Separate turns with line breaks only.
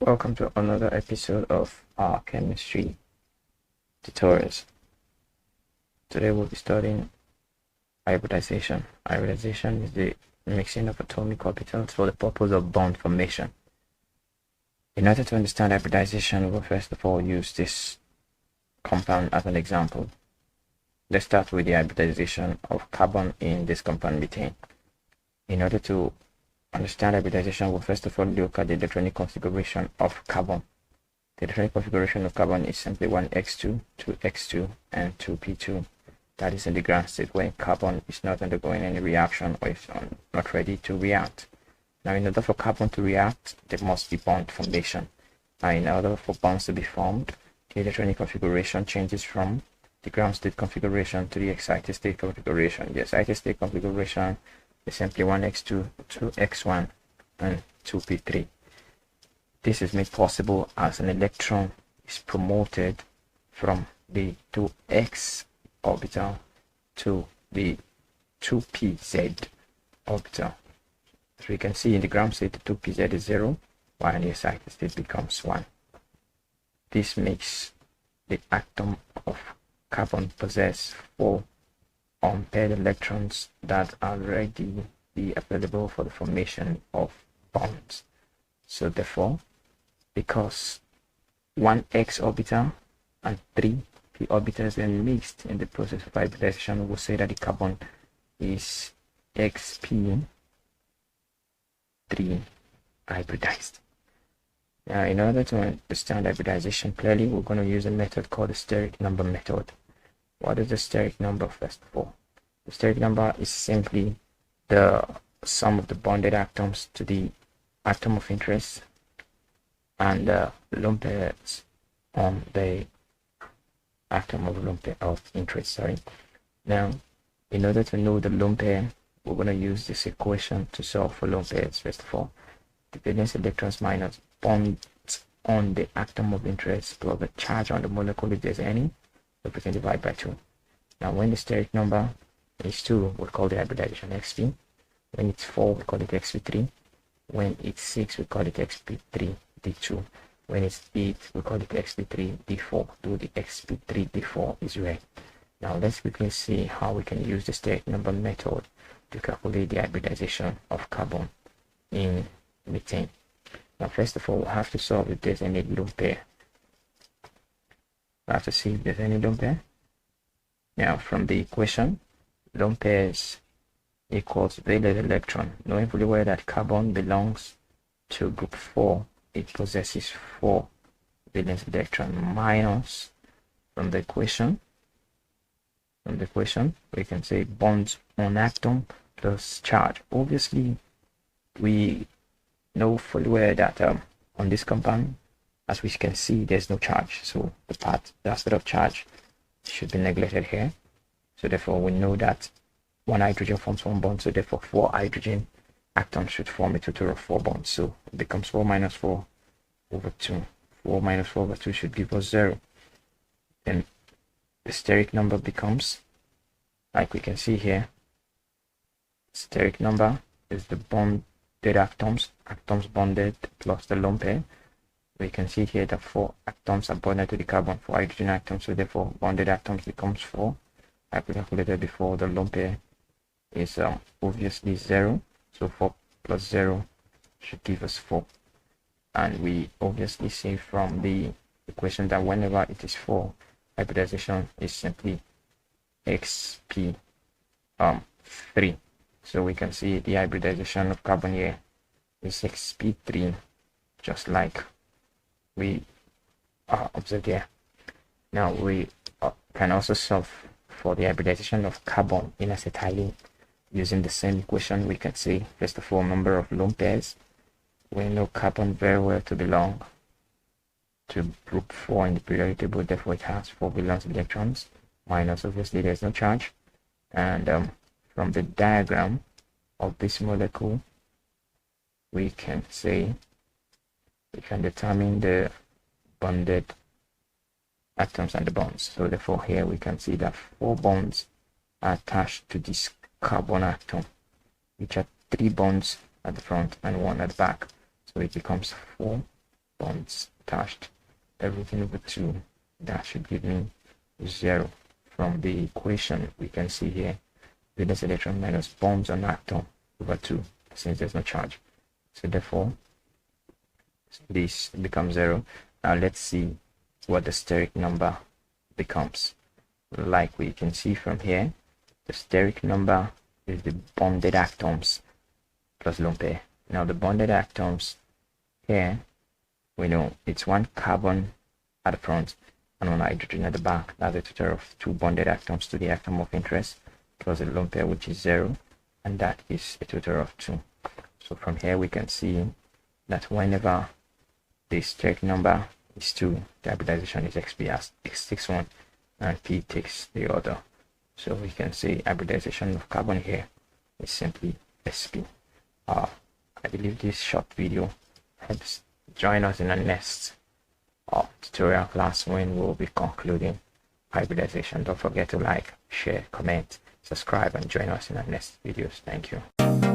Welcome to another episode of our chemistry tutorials. Today we'll be studying hybridization. Hybridization is the mixing of atomic orbitals for the purpose of bond formation. In order to understand hybridization, we'll first of all use this compound as an example. Let's start with the hybridization of carbon in this compound methane. In order to understand hybridization, we'll first of all look at the electronic configuration of carbon. The electronic configuration of carbon is simply 1x2, 2x2, and 2p2. That is in the ground state when carbon is not undergoing any reaction or is not ready to react. Now, in order for carbon to react, there must be bond formation. Now, in order for bonds to be formed, the electronic configuration changes from the ground state configuration to the excited state configuration. The excited state configuration is simply 1x2, 2x1, and 2p3. This is made possible as an electron is promoted from the 2x orbital to the 2pz orbital. So you can see in the ground state the 2pz is 0, while in the excited state becomes 1. This makes the atom of carbon possess 4 unpaired electrons that are ready be available for the formation of bonds. So therefore, because 1x orbital and 3p orbitals are mixed in the process of hybridization, we'll say that the carbon is xp3 hybridized. Now, in order to understand hybridization clearly, we're going to use a method called the steric number method. What is the steric number first of all? The steric number is simply the sum of the bonded atoms to the atom of interest and the lone pairs on the atom of interest. Now, in order to know the lone pair, we're going to use this equation to solve for lone pairs. First of all, the valence electrons minus bonds on the atom of interest plus the charge on the molecule if there's any, we can divide by 2. Now, when the steric number is 2, we'll call the hybridization xp. When it's 4, we call it xp3. When it's 6, we call it xp3 d2. When it's 8, we call it xp3 d4. Do the xp3 d4 is red. Now, let's quickly see how we can use the steric number method to calculate the hybridization of carbon in methane. Now, first of all, we'll have to solve if there's any lone pair. We have to see if there's any lone pair. Now, from the equation, lone pairs equals valence electron. Knowing fully well that carbon belongs to group 4, it possesses 4 valence electron minus from the equation. We can say bonds on atom plus charge. Obviously, we know fully well that on this compound, as we can see, there's no charge, so the aspect of charge should be neglected here. So therefore, we know that 1 hydrogen forms 1 bond, so therefore 4 hydrogen atoms should form a total of 4 bonds. So it becomes 4 minus 4 over 2. 4 minus 4 over 2 should give us 0. Then the steric number becomes, like we can see here, steric number is the bonded atoms bonded plus the lone pair. We can see here that 4 atoms are bonded to the carbon, 4 hydrogen atoms, so therefore bonded atoms becomes 4. Like we calculated before, the lone pair is obviously 0, so 4 plus 0 should give us 4. And we obviously see from the equation that whenever it is 4, hybridization is simply xp3. So we can see the hybridization of carbon here is xp3, just like we observed here. Now we can also solve for the hybridization of carbon in acetylene using the same equation. We can say, first of all, number of lone pairs. We know carbon very well to belong to group 4 in the periodic table, therefore it has 4 valence electrons minus, obviously there's no charge. And from the diagram of this molecule, we can say, we can determine the bonded atoms and the bonds. So therefore here we can see that 4 bonds are attached to this carbon atom, which are 3 bonds at the front and 1 at the back. So it becomes 4 bonds attached, everything over 2, that should give me 0. From the equation we can see here, valence electron minus bonds on atom over 2, since there's no charge. So therefore this becomes 0. Now let's see what the steric number becomes. Like we can see from here, the steric number is the bonded atoms plus lone pair. Now the bonded atoms here, we know it's 1 carbon at the front and 1 hydrogen at the back. That's a total of 2 bonded atoms to the atom of interest plus a lone pair, which is 0, and that is a total of 2. So from here we can see that whenever the steric number is 2, the hybridization is XP as X takes 1 and P takes the other. So we can say hybridization of carbon here is simply SP. I believe this short video helps. Join us in the next tutorial class when we'll be concluding hybridization. Don't forget to like, share, comment, subscribe, and join us in the next videos. Thank you.